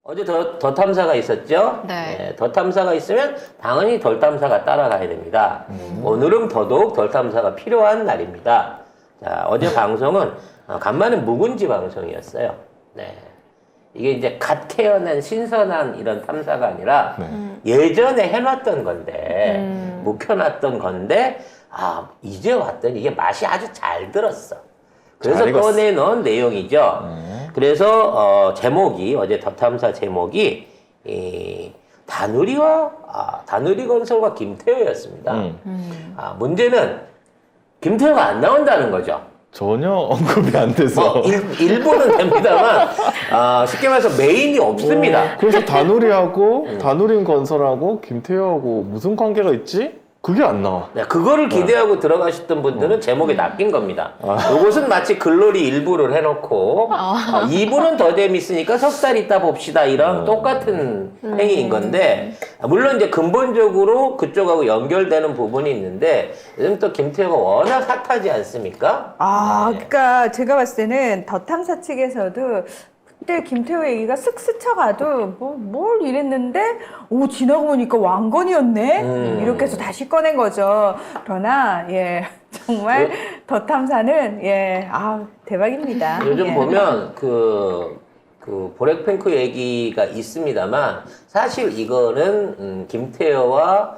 어제 더 탐사가 있었죠? 네. 더 탐사가 있으면 당연히 덜 탐사가 따라가야 됩니다. 오늘은 더더욱 덜 탐사가 필요한 날입니다. 자, 어제 방송은 간만에 묵은지 방송이었어요. 네. 이게 이제 갓 태어난 신선한 이런 탐사가 아니라 예전에 해놨던 건데, 묵혀놨던 건데, 이제 왔더니 이게 맛이 아주 잘 들었어. 그래서 꺼내놓은 내용이죠. 그래서 제목이 어제 더 탐사 제목이 다누리 건설과 김태호였습니다. 문제는 김태호가 안 나온다는 거죠. 전혀 언급이 안 돼서. 일부는 됩니다만 쉽게 말해서 메인이 없습니다. 그래서 다누리하고 다누림 건설하고 김태호하고 무슨 관계가 있지? 그게 안 나와. 네, 그거를 기대하고 들어가셨던 분들은 제목에 낚인 겁니다. 이것은 마치 글로리 일부를 해놓고 2부는 더 재밌으니까 석 달 있다 봅시다 이런 똑같은 행위인 건데, 물론 이제 근본적으로 그쪽하고 연결되는 부분이 있는데 요즘 또 김태호가 워낙 핫하지 않습니까? 그러니까 제가 봤을 때는 더 탐사 측에서도 그때 김태호 얘기가 쓱 스쳐가도 뭘 이랬는데 지나고 보니까 왕건이었네 이렇게 해서 다시 꺼낸 거죠. 그러나 정말 더 탐사는 대박입니다. 요즘 보면 그 블랙핑크 얘기가 있습니다만 사실 이거는 김태호와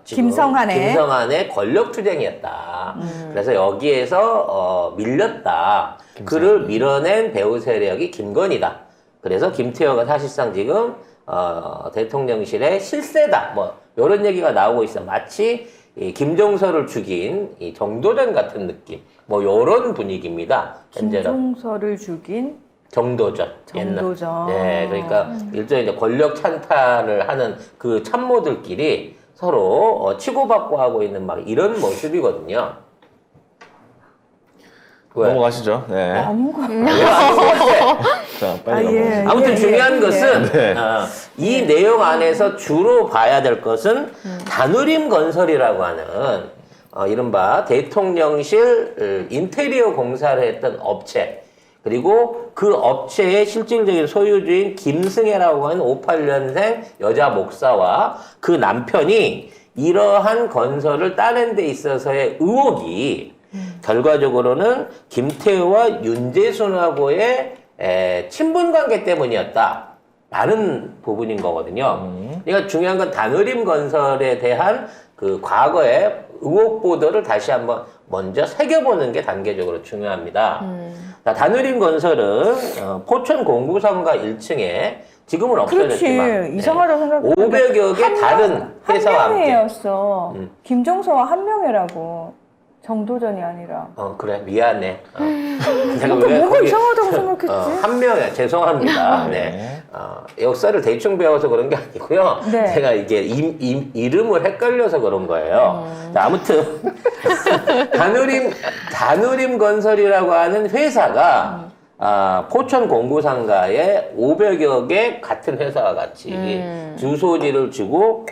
지금 김성한의 권력 투쟁이었다. 그래서 여기에서 밀렸다. 그를 밀어낸 배우 세력이 김건희다. 그래서 김태호가 사실상 지금 대통령실의 실세다. 이런 얘기가 나오고 있어. 마치 이 김종서를 죽인 이 정도전 같은 느낌. 이런 분위기입니다. 김종서를 죽인 정도전. 정도전. 네, 그러니까 일종의 이제 권력 찬탈을 하는 그 참모들끼리 서로 치고받고 하고 있는 막 이런 모습이거든요. 왜? 넘어가시죠. 네. 아닌 것 같아요. 왜 아닌 것 같아? 자, 빨리 넘어가시죠. 아무튼 중요한 것은 네. 이 내용 안에서 주로 봐야 될 것은 다누림 건설이라고 하는 이른바 대통령실 인테리어 공사를 했던 업체, 그리고 그 업체의 실질적인 소유주인 김승혜라고 하는 58년생 여자 목사와 그 남편이 이러한 건설을 따낸 데 있어서의 의혹이 결과적으로는 김태호와 윤재순하고의 친분관계 때문이었다 라는 부분인 거거든요. 그러니까 중요한 건 다누림 건설에 대한 그 과거의 의혹 보도를 다시 한번 먼저 새겨보는 게 단계적으로 중요합니다. 자, 다누림 건설은 포천 공구상가 1층에 지금은 없어졌지만 그렇지. 이상하다고 생각해. 500여 개 다른 회사와 함께. 한명회였어. 김종서와 한명회라고. 정도전이 아니라. 그래. 미안해. 내가 뭐가 이상하다고 생각했지? 한 명이야. 죄송합니다. 네. 역사를 대충 배워서 그런 게 아니고요. 네. 제가 이게 이름을 헷갈려서 그런 거예요. 자, 아무튼 다누림 건설이라고 하는 회사가 포천 공구상가에 500여 개 같은 회사와 같이 주소지를 주고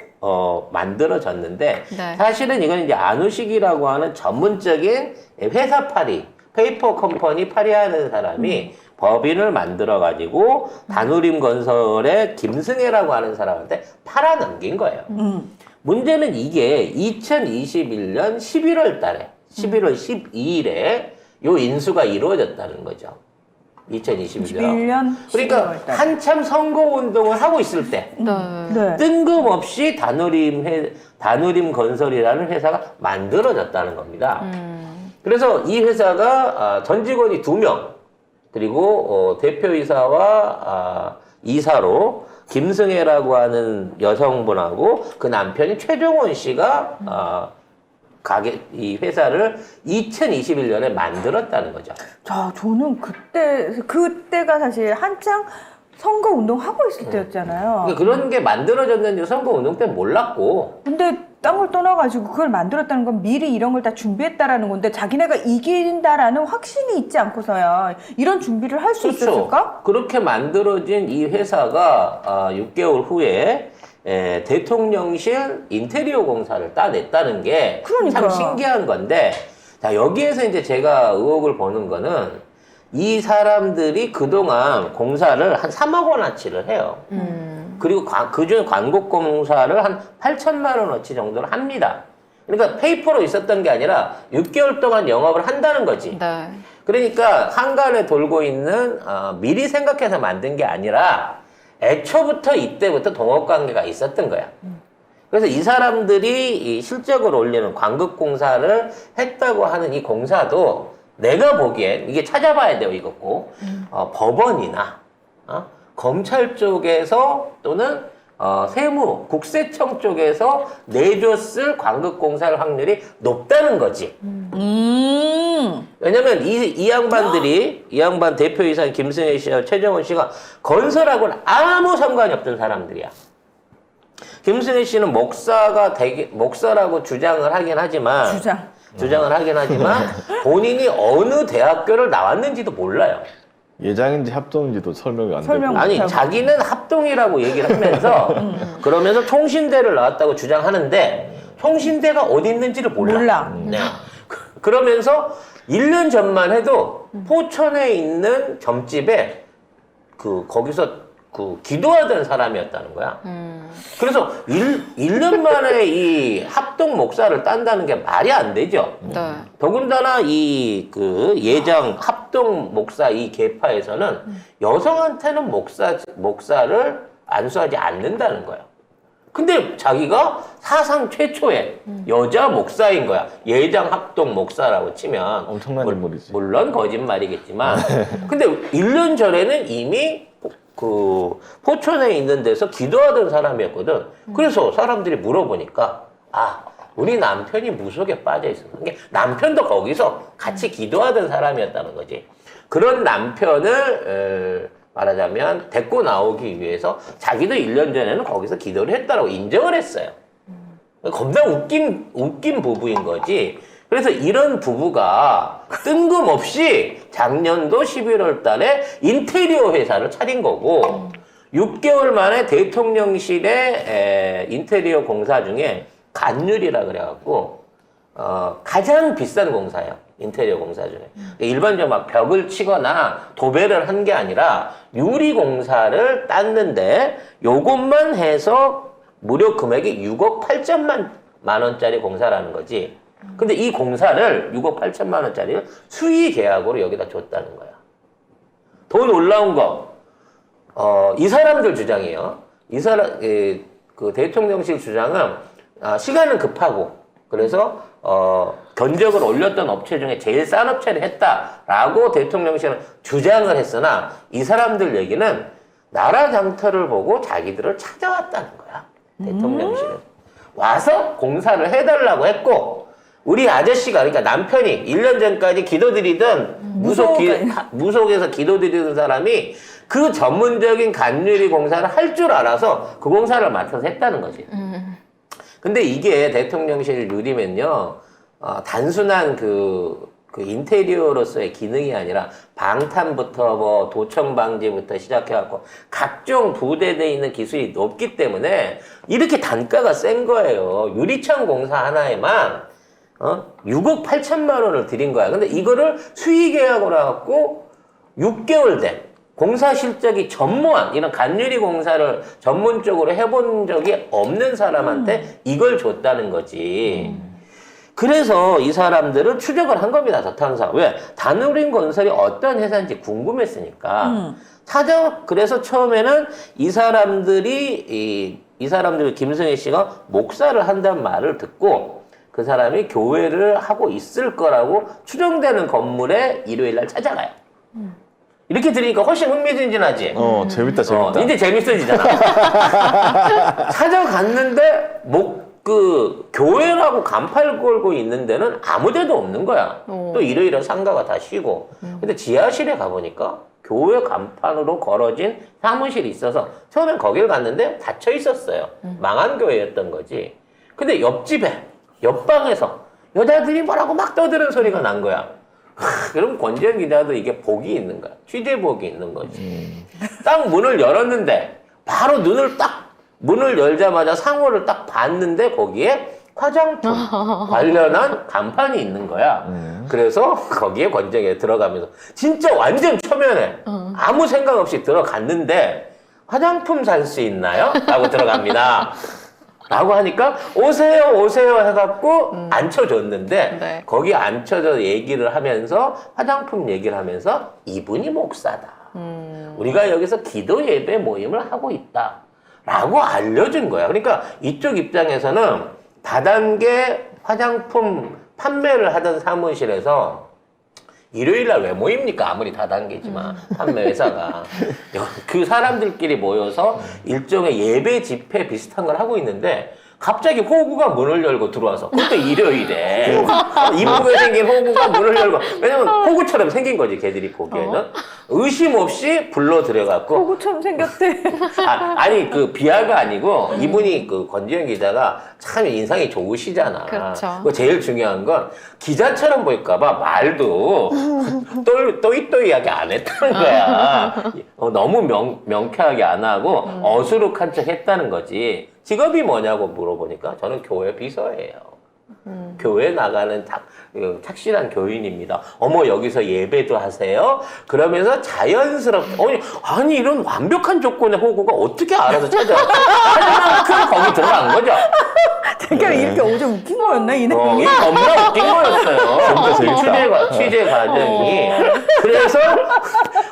만들어졌는데, 네. 사실은 이건 이제 안우식이라고 하는 전문적인 회사 파리, 페이퍼 컴퍼니 파리하는 사람이 법인을 만들어가지고 다누림 건설의 김승혜라고 하는 사람한테 팔아넘긴 거예요. 문제는 이게 2021년 11월 달에, 11월 12일에 요 인수가 이루어졌다는 거죠. 2021년. 그러니까 한참 선거운동을 하고 있을 때 네. 뜬금없이 다누림 건설이라는 회사가 만들어졌다는 겁니다. 그래서 이 회사가 전 직원이 2명, 그리고 대표이사와 이사로 김승혜라고 하는 여성분하고 그 남편이 최종원 씨가 이 회사를 2021년에 만들었다는 거죠. 자, 저는 그때가 사실 한창 선거 운동하고 있을 때였잖아요. 그러니까 그런 게 만들어졌는지 선거 운동 때 몰랐고. 근데 딴 걸 떠나가지고 그걸 만들었다는 건 미리 이런 걸 다 준비했다라는 건데, 자기네가 이긴다라는 확신이 있지 않고서야 이런 준비를 할 수 있었을까? 그렇게 만들어진 이 회사가 6개월 후에 대통령실 인테리어 공사를 따냈다는 게 참 신기한 건데, 자, 여기에서 이제 제가 의혹을 보는 거는 이 사람들이 그동안 공사를 한 3억 원어치를 해요. 그리고 그중에 관곡공사를 한 8천만 원어치 정도를 합니다. 그러니까 페이퍼로 있었던 게 아니라 6개월 동안 영업을 한다는 거지. 네. 그러니까 한간에 돌고 있는 미리 생각해서 만든 게 아니라 애초부터 이때부터 동업관계가 있었던 거야. 그래서 이 사람들이 이 실적을 올리는 관극공사를 했다고 하는 이 공사도 내가 보기엔 이게 찾아봐야 돼요, 이거 꼭. 법원이나 검찰 쪽에서 또는 세무, 국세청 쪽에서 내줬을 관극공사를 확률이 높다는 거지. 왜냐면 이 양반들이, 이 양반 대표이사인 김승혜 씨와 최정원 씨가 건설하고는 아무 상관이 없던 사람들이야. 김승혜 씨는 목사라고 주장을 하긴 하지만, 주장을 하긴 하지만, 본인이 어느 대학교를 나왔는지도 몰라요. 예장인지 합동인지도 설명이 안 되고. 아니, 자기는 합동이라고 얘기를 하면서, 그러면서 총신대를 나왔다고 주장하는데, 총신대가 어디 있는지를 몰라. 네. 그러면서 1년 전만 해도 포천에 있는 점집에 거기서 기도하던 사람이었다는 거야. 그래서 1년 만에 이 합동 목사를 딴다는 게 말이 안 되죠. 네. 더군다나 예장 합동 목사 이 계파에서는 여성한테는 목사를 안수하지 않는다는 거야. 근데 자기가 사상 최초의 여자 목사인 거야. 예장 합동 목사라고 치면. 엄청난 인물이지. 물론 거짓말이겠지만. 근데 1년 전에는 이미 포천에 있는 데서 기도하던 사람이었거든. 그래서 사람들이 물어보니까, 우리 남편이 무속에 빠져 있었던 게 남편도 거기서 같이 기도하던 사람이었다는 거지. 그런 남편을 말하자면 데리고 나오기 위해서 자기도 1년 전에는 거기서 기도를 했다라고 인정을 했어요. 겁나 웃긴 부부인 거지. 그래서 이런 부부가 뜬금없이 작년도 11월 달에 인테리어 회사를 차린 거고 6개월 만에 대통령실의 인테리어 공사 중에 간율이라 그래갖고 가장 비싼 공사예요. 인테리어 공사 중에. 일반적으로 막 벽을 치거나 도배를 한 게 아니라 유리 공사를 땄는데 요것만 해서 무려 금액이 6억 8천만 원짜리 공사라는 거지. 근데 이 공사를 6억 8천만 원짜리를 수의 계약으로 여기다 줬다는 거야. 더 놀라운 거, 이 사람들 주장이에요. 그 대통령실 주장은 시간은 급하고 그래서 견적을 올렸던 업체 중에 제일 싼 업체를 했다라고 대통령실은 주장을 했으나 이 사람들 얘기는 나라 장터를 보고 자기들을 찾아왔다는 거야. 대통령실에 와서 공사를 해달라고 했고 우리 아저씨가 그러니까 남편이 1년 전까지 기도드리던 무속에서 기도드리던 사람이 그 전문적인 간유리 공사를 할 줄 알아서 그 공사를 맡아서 했다는 거지. 근데 이게 대통령실 룰이면요, 단순한 그 인테리어로서의 기능이 아니라 방탄부터 뭐 도청 방지부터 시작해갖고 각종 부대되어 있는 기술이 높기 때문에 이렇게 단가가 센 거예요. 유리창 공사 하나에만 6억 8천만 원을 들인 거야. 근데 이거를 수의 계약으로 해갖고 6개월 된 공사 실적이 전무한 이런 간유리 공사를 전문적으로 해본 적이 없는 사람한테 이걸 줬다는 거지. 그래서 이 사람들은 추적을 한 겁니다. 저탄사. 왜? 다누린 건설이 어떤 회사인지 궁금했으니까. 그래서 처음에는 이 사람들이 김승혜 씨가 목사를 한다는 말을 듣고 그 사람이 교회를 하고 있을 거라고 추정되는 건물에 일요일 날 찾아가요. 이렇게 들으니까 훨씬 흥미진진하지? 재밌다. 이제 재밌어지잖아. 찾아갔는데, 교회라고 간판 걸고 있는 데는 아무 데도 없는 거야. 또 일요일은 상가가 다 쉬고. 근데 지하실에 가보니까 교회 간판으로 걸어진 사무실이 있어서 처음엔 거길 갔는데 닫혀 있었어요. 망한 교회였던 거지. 근데 옆방에서 여자들이 뭐라고 막 떠드는 소리가 난 거야. 그럼 권지현 기자도 이게 복이 있는 거야. 취재복이 있는 거지. 딱 문을 열었는데 바로 문을 열자마자 상호를 딱 봤는데 거기에 화장품 관련한 간판이 있는 거야. 그래서 거기에 권정에 들어가면서 진짜 완전 초면에 아무 생각 없이 들어갔는데 화장품 살 수 있나요? 라고 들어갑니다. 라고 하니까 오세요 해갖고 앉혀줬는데 네. 거기 앉혀서 얘기를 하면서 화장품 얘기를 하면서 이분이 목사다. 우리가 여기서 기도 예배 모임을 하고 있다. 라고 알려준 거야. 그러니까 이쪽 입장에서는 다단계 화장품 판매를 하던 사무실에서 일요일날 왜 모입니까? 아무리 다단계지만 판매 회사가 그 사람들끼리 모여서 일종의 예배 집회 비슷한 걸 하고 있는데 갑자기 호구가 문을 열고 들어와서 그것도 일요일에 이쁘게 생긴 호구가 문을 열고 왜냐면 호구처럼 생긴 거지 걔들이 보기에는 의심 없이 불러 들여갖고 호구처럼 생겼대. 아니 그 비하가 아니고 이분이 그 권지현 기자가 참 인상이 좋으시잖아. 그렇죠. 그 제일 중요한 건 기자처럼 보일까봐 말도 또이또이하게 안 했다는 거야. 너무 명쾌하게 안 하고 어수룩한 척 했다는 거지. 직업이 뭐냐고 물어보니까 저는 교회 비서예요. 교회 나가는 착실한 교인입니다. 어머 여기서 예배도 하세요? 그러면서 자연스럽게 아니 이런 완벽한 조건의 호구가 어떻게 알아서 찾아만큼 거기 들어간 거죠. 제가 이렇게 어제 웃긴 거였나 이 내용이? 이게 너무나 웃긴 거였어요. 재밌다. 취재 과정이. 그래서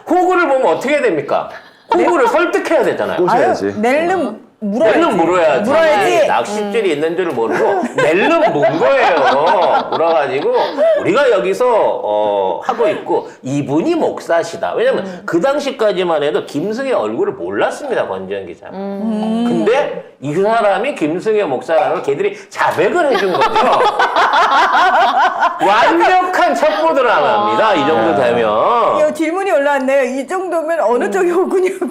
호구를 보면 어떻게 됩니까? 호구를 설득해야 되잖아요. 꼬셔야지. 낼름 물어야지. 낼름 물어야지. 물어야지. 낚싯줄이 있는 줄 모르고 낼름 문 거예요. 물어가지고 우리가 여기서 하고 있고 이분이 목사시다. 왜냐면 그 당시까지만 해도 김승혜 얼굴을 몰랐습니다. 권지현 기자. 근데 이 사람이 김승혜 목사라는 걸 걔들이 자백을 해준 거죠. 완벽한 첩보 드라마입니다. 이 정도 되면. 질문이 올라왔네요. 이 정도면 어느 쪽이 호구냐고.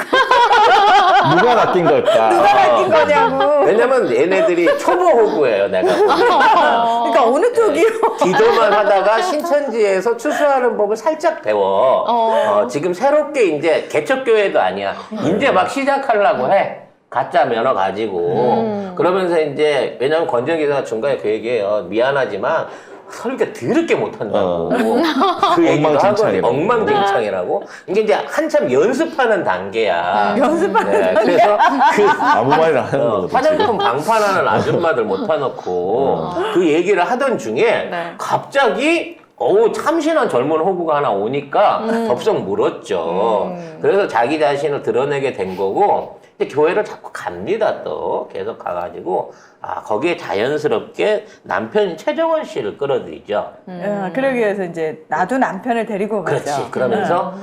누가 낚인 걸까? 누가 낚인 거냐고. 왜냐면 얘네들이 초보 호구예요, 내가 보기엔. 그러니까 어느 쪽이요? 기도만 하다가 신천지에서 추수하는 법을 살짝 배워. 지금 새롭게 이제 개척교회도 아니야. 이제 막 시작하려고 해. 가짜 면허 가지고. 그러면서 이제, 왜냐면 권정 기자가 중간에 그 얘기해요. 미안하지만, 설교 더럽게 못한다고. 그 얘기도 하고, 엉망진창이라고. 엉망진창이라고. 이게 이제 한참 연습하는 단계야. 연습하는 그래서 그, 아무 말이나 하는 거거든. 화장품 방판하는 아줌마들 못해놓고 그 얘기를 하던 중에 네. 갑자기 참신한 젊은 호구가 하나 오니까 덥석 물었죠. 그래서 자기 자신을 드러내게 된 거고 이제 교회를 자꾸 갑니다. 또 계속 가가지고 거기에 자연스럽게 남편 최정원 씨를 끌어들이죠. 그러기 위해서 이제 나도 남편을 데리고 가죠. 그렇지. 그러면서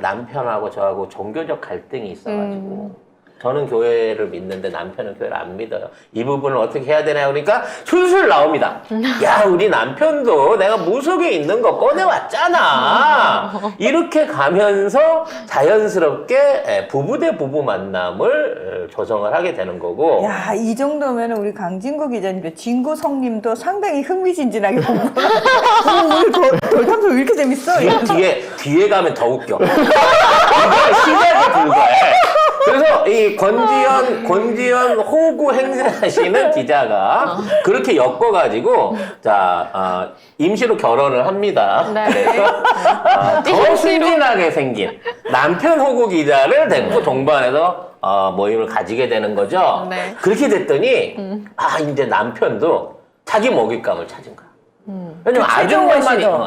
남편하고 저하고 종교적 갈등이 있어가지고 저는 교회를 믿는데 남편은 교회를 안 믿어요. 이 부분을 어떻게 해야 되나 그러니까 술술 나옵니다. 야 우리 남편도 내가 무속에 있는 거 꺼내왔잖아. 이렇게 가면서 자연스럽게 부부 대 부부 만남을 조성을 하게 되는 거고. 야, 이 정도면 우리 강진구 기자님도 진구성님도 상당히 흥미진진하게 보고 오늘 돌담소 왜 이렇게 재밌어? 뒤에 가면 더 웃겨. 이게 시작에 불과해. 그래서 이 권지현 호구 행세하시는 기자가 그렇게 엮어가지고 임시로 결혼을 합니다. 네. 그래서 더 순진하게 생긴 남편 호구 기자를 데리고 동반해서 모임을 가지게 되는 거죠. 네. 그렇게 됐더니 이제 남편도 자기 먹잇감을 찾은 거야. 왜냐면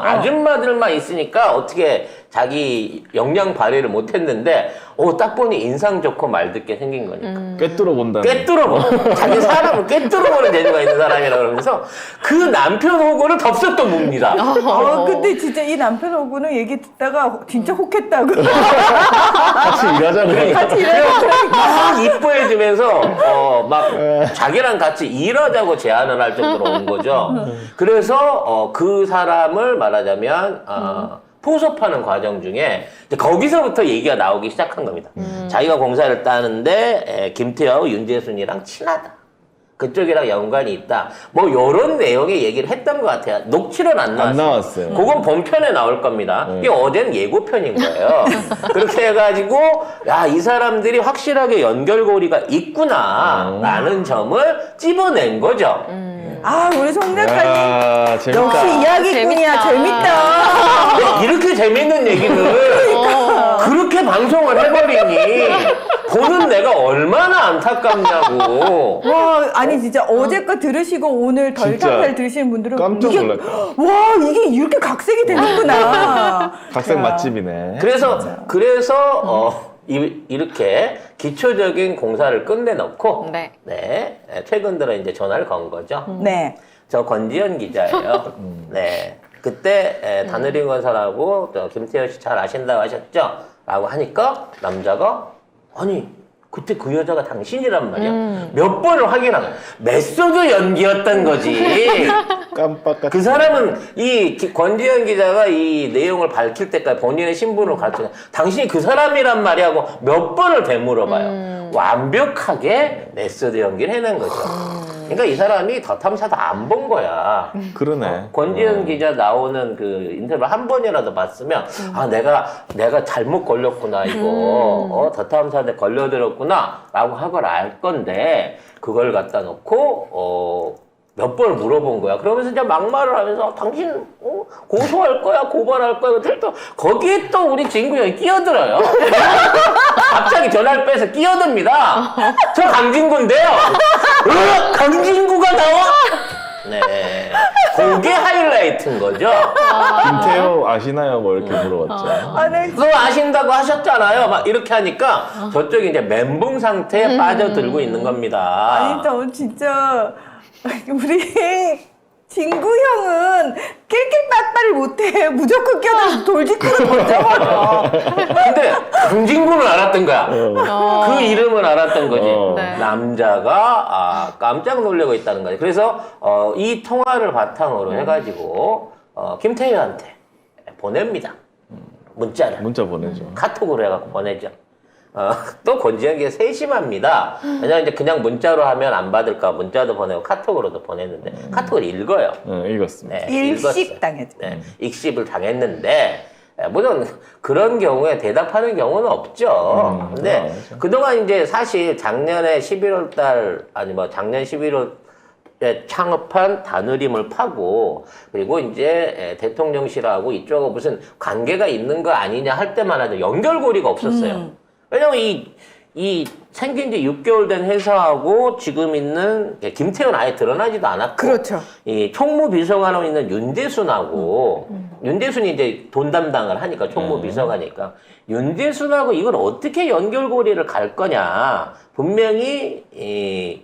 아줌마들만 있으니까 어떻게 자기 역량 발휘를 못했는데 딱 보니 인상 좋고 말 듣게 생긴 거니까 꿰뚫어 본다는. 꿰뚫어보 자기 사람을 꿰뚫어보는 재주가 있는 사람이라 그러면서 그 남편 호구를 덥석 또 묵니다. 근데 진짜 이 남편 오고는 얘기 듣다가 진짜 혹했다고. 같이 일하자고. 같이 일하자고. 막 이뻐해주면서 막 자기랑 같이 일하자고 제안을 할 정도로 온 거죠. 그래서 그 사람을 말하자면 포섭하는 과정 중에 이제 거기서부터 얘기가 나오기 시작한 겁니다. 자기가 공사를 따는데 김태하고 윤재순이랑 친하다. 그쪽이랑 연관이 있다. 뭐 요런 내용의 얘기를 했던 것 같아요. 녹취는 안 나왔어요. 안 나왔어요. 그건 본편에 나올 겁니다. 이게 어제는 예고편인 거예요. 그렇게 해가지고 이 사람들이 확실하게 연결고리가 있구나 라는 점을 찝어낸 거죠. 아, 우리 송작가님. 야, 재밌다. 역시 이야기꾼이야. 재밌다. 이렇게 재밌는 얘기를 그렇게 방송을 해버리니 보는 내가 얼마나 안타깝냐고. 와, 아니 진짜 어제 거 들으시고 오늘 진짜 덜탕살 들으시는 분들은 깜짝 이게- 놀랐다. 와, 이게 이렇게 각색이 되는구나. 각색 자, 맛집이네. 그래서 이렇게 기초적인 공사를 끝내놓고 네. 최근 들어 이제 전화를 건 거죠. 네. 저 권지현 기자예요. 네. 그때 다누리 건설하고 또 김태현 씨 잘 아신다고 하셨죠? 라고 하니까 남자가 아니 그때 그 여자가 당신이란 말이야. 몇 번을 확인한 거야. 메소드 연기였던 거지. 깜빡 그 사람은 권지현 기자가 이 내용을 밝힐 때까지 본인의 신분을 가르쳐 당신이 그 사람이란 말이야 하고 몇 번을 되물어봐요. 완벽하게 메소드 연기를 해낸 거죠. 그러니까 이 사람이 더 탐사도 안 본 거야. 그러네. 권지현 기자 나오는 그 인터뷰 한 번이라도 봤으면 아 내가 잘못 걸렸구나 이거 더 탐사대 걸려들었구나 라고 하걸 알 건데 그걸 갖다 놓고 몇 번을 물어본 거야. 그러면서 이제 막말을 하면서 당신 고소할 거야 고발할 거야. 그랬더니 또 거기에 또 우리 진구 형이 끼어들어요. 갑자기 전화를 빼서 끼어듭니다. 저 강진구인데요. 강진구가 나와? 네. 그게 하이라이트인 거죠. 김태호 아시나요? 뭐 이렇게 물어봤죠. 아, 네. 그거 아신다고 하셨잖아요. 막 이렇게 하니까 저쪽이 이제 멘붕 상태에 빠져들고 있는 겁니다. 아니, 저 진짜 우리 진구 형은 낄낄빠빠를 못해. 무조건 끼어들어서 돌직구를 던져버려. 근데 강진구는 알았던 거야. 그 이름을 알았던 거지. 네. 남자가 깜짝 놀라고 있다는 거지. 그래서 이 통화를 바탕으로 해가지고 김태희한테 보냅니다. 문자를. 문자 보내죠. 카톡으로 해갖고 보내죠. 또 권지현이가 세심합니다. 왜냐면 이제 그냥 문자로 하면 안 받을까 문자도 보내고 카톡으로도 보냈는데 카톡을 읽어요. 읽었습니다. 네, 일식 읽었어요. 당했죠. 네, 익십을 당했는데 물론 그런 경우에 대답하는 경우는 없죠. 근데 그렇죠. 그동안 이제 사실 작년에 11월 달 아니 뭐 작년 11월에 창업한 다누림을 파고 그리고 이제 대통령실하고 이쪽하고 무슨 관계가 있는 거 아니냐 할 때만 해도 연결고리가 없었어요. 왜냐면 이 생긴 지 6개월 된 회사하고 지금 있는 김태훈 아예 드러나지도 않았고. 그렇죠. 이 총무비서관으로 있는 윤대순하고, 윤대순이 이제 돈 담당을 하니까 총무비서관이니까. 윤대순하고 이걸 어떻게 연결고리를 갈 거냐. 분명히,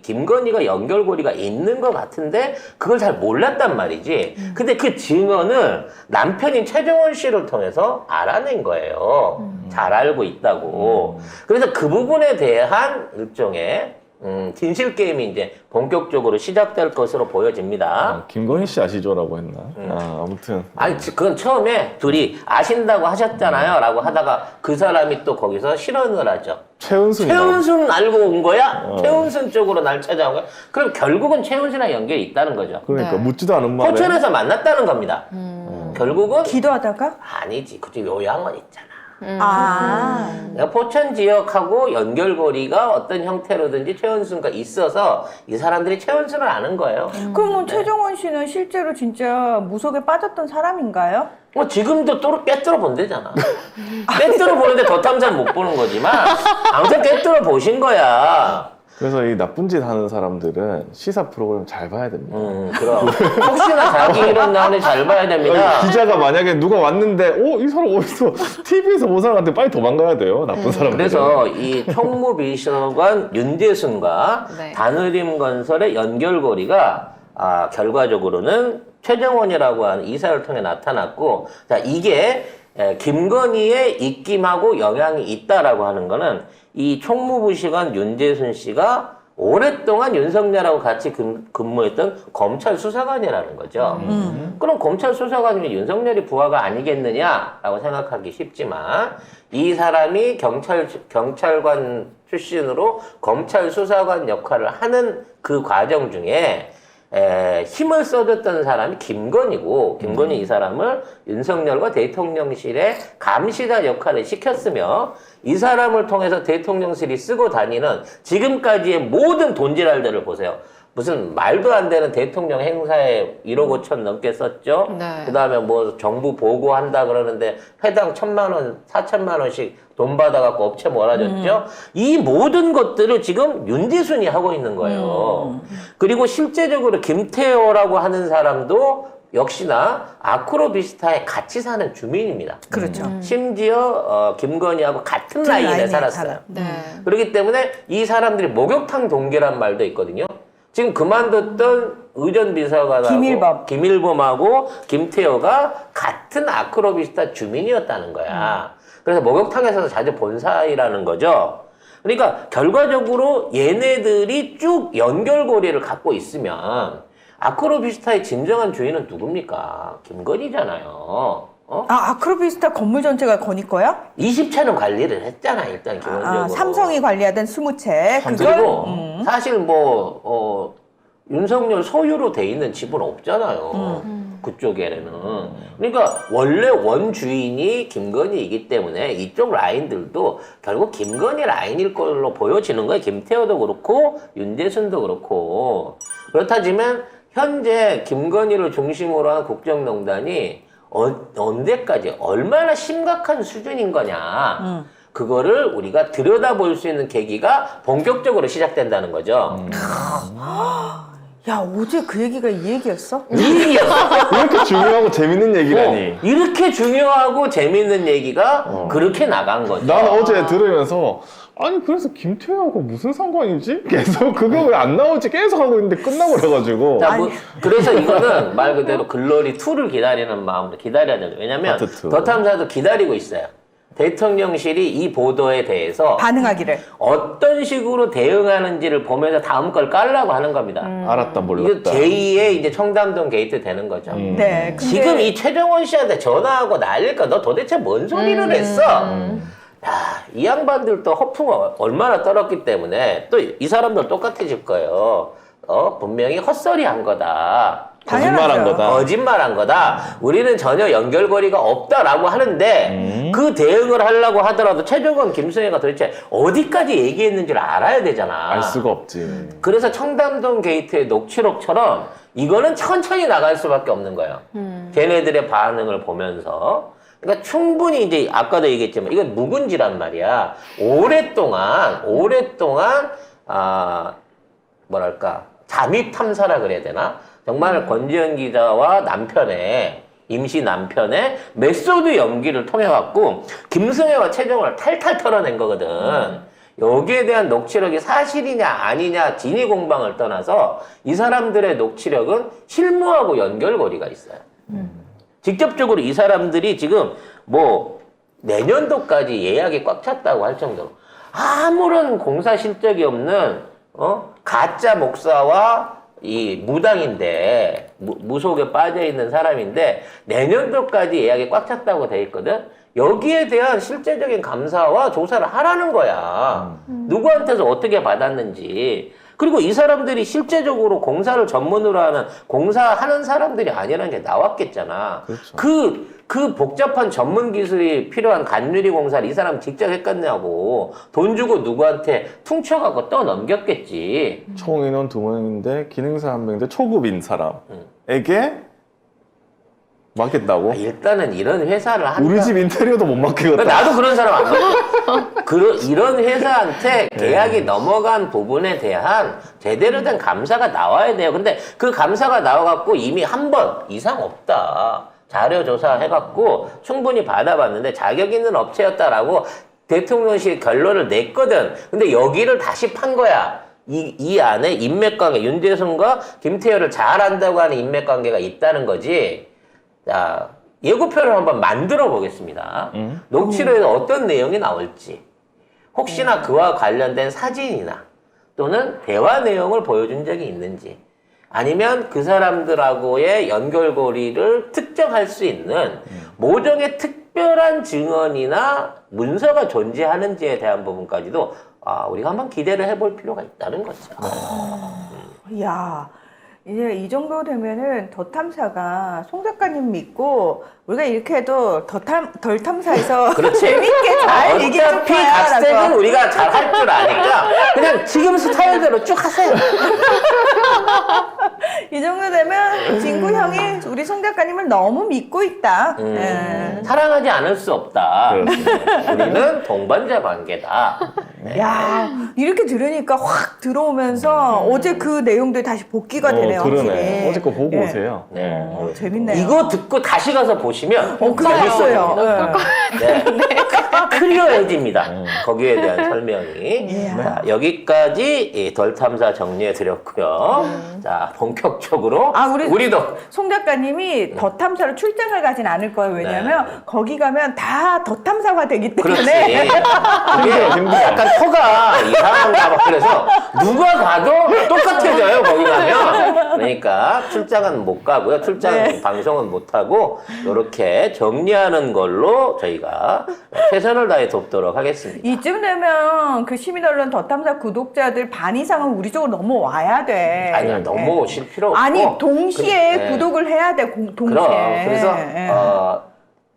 김건희가 연결고리가 있는 것 같은데, 그걸 잘 몰랐단 말이지. 근데 그 증언을 남편인 최정원 씨를 통해서 알아낸 거예요. 잘 알고 있다고. 그래서 그 부분에 대한 일종의 진실 게임이 이제 본격적으로 시작될 것으로 보여집니다. 김건희 씨 아시죠라고 했나? 아무튼 아니 그건 처음에 둘이 아신다고 하셨잖아요 라고 하다가 그 사람이 또 거기서 실언을 하죠. 최은순이 최은순 알고 온 거야? 최은순 쪽으로 날 찾아온 거야? 그럼 결국은 최은순이랑 연결이 있다는 거죠. 그러니까 네. 묻지도 않은 말에 포천에서 만났다는 겁니다. 결국은 기도하다가? 아니지. 그쪽 요양원 있잖아. 아. 그러니까 포천 지역하고 연결고리가 어떤 형태로든지 최은순과 있어서 이 사람들이 최은순을 아는 거예요. 그러면 최정원 씨는 실제로 진짜 무속에 빠졌던 사람인가요? 뭐 지금도 또 꿰뚫어 본대잖아. 꿰뚫어 보는데 더 탐사는 못 보는 거지만 아무튼 꿰뚫어 보신 거야. 그래서 이 나쁜 짓 하는 사람들은 시사 프로그램 잘 봐야 됩니다. 그럼 혹시나 자기 이름 나오는데 잘 봐야 됩니다. 기자가 만약에 누가 왔는데 이 사람 어디서 TV에서 본 사람한테 빨리 도망가야 돼요. 나쁜 사람들. 그래서 이 총무비서관 윤대순과 네. 다누림건설의 연결고리가 결과적으로는 최정원이라고 하는 이사를 통해 나타났고, 자 이게 김건희의 입김하고 영향이 있다라고 하는 거는 이 총무부시관 윤재순 씨가 오랫동안 윤석열하고 같이 근무했던 검찰 수사관이라는 거죠. 그럼 검찰 수사관이면 윤석열이 부하가 아니겠느냐라고 생각하기 쉽지만 이 사람이 경찰관 출신으로 검찰 수사관 역할을 하는 그 과정 중에 힘을 써줬던 사람이 김건희고, 김건희 이 사람을 윤석열과 대통령실의 감시자 역할을 시켰으며, 이 사람을 통해서 대통령실이 쓰고 다니는 지금까지의 모든 돈지랄들을 보세요. 무슨 말도 안 되는 대통령 행사에 1억 5천 넘게 썼죠. 네. 그다음에 뭐 정부 보고한다 그러는데 회당 1,000만 원, 4천만 원씩 돈 받아갖고 업체 몰아줬죠. 이 모든 것들을 지금 윤대순이 하고 있는 거예요. 그리고 실제적으로 김태호라고 하는 사람도 역시나 아크로비스타에 같이 사는 주민입니다. 그렇죠. 심지어 김건희하고 같은 라인에 라인에 살았어요. 살아. 네. 그렇기 때문에 이 사람들이 목욕탕 동계란 말도 있거든요. 지금 그만뒀던 의전비서관하고 김일범하고 김태호가 같은 아크로비스타 주민이었다는 거야. 그래서 목욕탕에서도 자주 본 사이라는 거죠. 그러니까 결과적으로 얘네들이 쭉 연결고리를 갖고 있으면 아크로비스타의 진정한 주인은 누굽니까? 김건희잖아요. 어? 아크로비스타 건물 전체가 건희 거야? 20채는 관리를 했잖아, 일단 기본적으로. 삼성이 관리하던 20채. 그리고 사실 뭐 윤석열 소유로 돼 있는 집은 없잖아요. 그쪽에는. 그러니까 원래 원주인이 김건희이기 때문에 이쪽 라인들도 결국 김건희 라인일 걸로 보여지는 거예요. 김태호도 그렇고 윤대순도 그렇고. 그렇다지만 현재 김건희를 중심으로 한 국정농단이 언제까지 얼마나 심각한 수준인 거냐. 그거를 우리가 들여다볼 수 있는 계기가 본격적으로 시작된다는 거죠. 야, 어제 그 얘기가 이 얘기였어? 이 얘기였어. 이렇게 중요하고 재밌는 얘기라니. 이렇게 중요하고 재밌는 얘기가 그렇게 나간 거죠. 난 어제 들으면서 아니 그래서 김태호하고 무슨 상관이지? 계속 그거 왜 안 나오지? 계속 하고 있는데 끝나버려가지고. 자, 그래서 이거는 말 그대로 글로리 2를 기다리는 마음으로 기다려야 되죠. 왜냐면 파트 2. 더 탐사도 기다리고 있어요. 대통령실이 이 보도에 대해서 반응하기를. 어떤 식으로 대응하는지를 보면서 다음 걸 깔라고 하는 겁니다. 알았다 이거 몰랐다. 제2의 이제 청담동 게이트 되는 거죠. 네. 근데 지금 이 최정원 씨한테 전화하고 난릴까? 너 도대체 뭔 소리를 했어? 야, 이 양반들도 허풍을 얼마나 떨었기 때문에 또 이 사람들 똑같아질 거예요. 분명히 헛소리 한 거다. 거짓말한 거다. 거짓말한 거다. 우리는 전혀 연결고리가 없다라고 하는데 그 대응을 하려고 하더라도 최종원, 김승혜가 도대체 어디까지 얘기했는지를 알아야 되잖아. 알 수가 없지. 그래서 청담동 게이트의 녹취록처럼 이거는 천천히 나갈 수밖에 없는 거예요. 걔네들의 반응을 보면서. 그러니까 충분히 이제 아까도 얘기했지만 이건 묵은지란 말이야. 오랫동안 뭐랄까 잠입 탐사라 그래야 되나? 정말 권지현 기자와 남편의 임시 남편의 메소드 연기를 통해 갖고 김승혜와 최정원을 탈탈 털어낸 거거든. 여기에 대한 녹취록이 사실이냐 아니냐 진위 공방을 떠나서 이 사람들의 녹취록은 실무하고 연결고리가 있어요. 직접적으로 이 사람들이 지금 뭐 내년도까지 예약이 꽉 찼다고 할 정도로 아무런 공사 실적이 없는 가짜 목사와 이 무당인데 무속에 빠져 있는 사람인데 내년도까지 예약이 꽉 찼다고 돼 있거든. 여기에 대한 실제적인 감사와 조사를 하라는 거야. 누구한테서 어떻게 받았는지. 그리고 이 사람들이 실제적으로 공사를 전문으로 하는 공사하는 사람들이 아니라는 게 나왔겠잖아. 그렇죠. 그 복잡한 전문 기술이 필요한 간유리 공사를 이 사람 직접 했겠냐고. 돈 주고 누구한테 퉁쳐갖고 떠넘겼겠지. 총 인원 2명인데 기능사 1명인데 초급인 사람에게 맡겠다고? 일단은 이런 회사를 한다. 우리 집 인테리어도 못 맡기겠다. 나도 그런 사람 안 믿어. 이런 회사한테 계약이 넘어간 부분에 대한 제대로 된 감사가 나와야 돼요. 근데 그 감사가 나와갖고 이미 한 번 이상 없다. 자료 조사해갖고 충분히 받아봤는데 자격 있는 업체였다라고 대통령실 결론을 냈거든. 근데 여기를 다시 판 거야. 이 안에 인맥관계, 윤대순과 김태효를 잘 안다고 하는 인맥관계가 있다는 거지. 자, 예고편을 한번 만들어 보겠습니다. 녹취록에서 어떤 내용이 나올지. 혹시나 그와 관련된 사진이나 또는 대화 내용을 보여준 적이 있는지. 아니면 그 사람들하고의 연결고리를 특정할 수 있는 모종의 특별한 증언이나 문서가 존재하는지에 대한 부분까지도 우리가 한번 기대를 해볼 필요가 있다는 거죠. 야, 이제 이 정도 되면은 더 탐사가 송 작가님 믿고 우리가 이렇게 해도 덜 탐사해서 그렇지. 재밌게 잘 얘기해 줄 어차피 거야. 각색은 우리가 잘 할 줄 아니까 그냥 지금 스타일대로 쭉 하세요. 형이 우리 송 작가님을 너무 믿고 있다. 예. 사랑하지 않을 수 없다. 그렇습니다. 우리는 동반자 관계다. 야, 이렇게 들으니까 확 들어오면서 어제 그 내용들 다시 복귀가 되네요. 그러네. 확실히. 어제 거 보고 예. 오세요. 네. 재밌네요. 이거 듣고 다시 가서 보시면 그랬어요. 네. 클리어해집니다. 거기에 대한 설명이. 예. 자, 여기까지 이 덜탐사 정리해 드렸고요. 자, 본격적으로 아, 우리도 송 작가님이 더 탐사로 출장을 가진 않을 거예요. 왜냐면 거기 가면 다 더 탐사가 되기 그렇지. 때문에. 힘들어. 약간 터가 이상한가 막 그래서 누가 가도 똑같아져요 거기 가면. 그러니까 출장은 못 가고요. 출장 네. 방송은 못 하고 이렇게 정리하는 걸로 저희가 최선을 다해 돕도록 하겠습니다. 이쯤 되면 그 시민언론 더 탐사 구독자들 반 이상은 우리 쪽으로 넘어와야 돼. 아니 너무 오실 필요 없고. 아니 동시에 네. 구독을 해야 돼. 동시에. 그럼 그래서 예.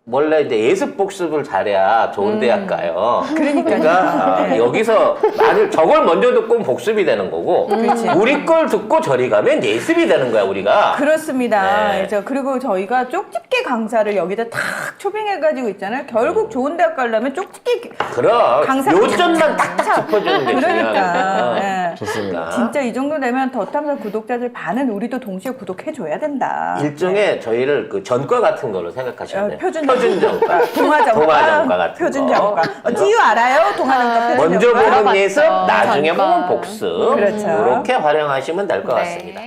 원래 이제 예습 복습을 잘해야 좋은 대학 가요. 그러니까요. 그러니까 여기서 만약 저걸 먼저 듣고 복습이 되는 거고 그렇지. 우리 걸 듣고 저리 가면 예습이 되는 거야 우리가. 그렇습니다. 네. 그리고 저희가 쪽집게 강사를 여기다 탁 초빙해가지고 있잖아요. 결국 좋은 대학 가려면 쪽집게 그럼 강사를 요점만 딱딱 짚어주는 게 그러니까. 중요하니까. 예. 좋습니다. 진짜 이 정도 되면 더 탐사 구독자들 반은 우리도 동시에 구독해줘야 된다. 일종의 저희를 그 전과 같은 걸로 생각하시면 돼요. 표준전과. 동화전과 동화전과 같은 표준전과. 거. 지유 알아요? 동화전과 표준전과. 먼저 보는 알아봤죠. 예습, 나중에 전과. 보면 복습. 그렇죠. 이렇게 활용하시면 될 것 네. 같습니다.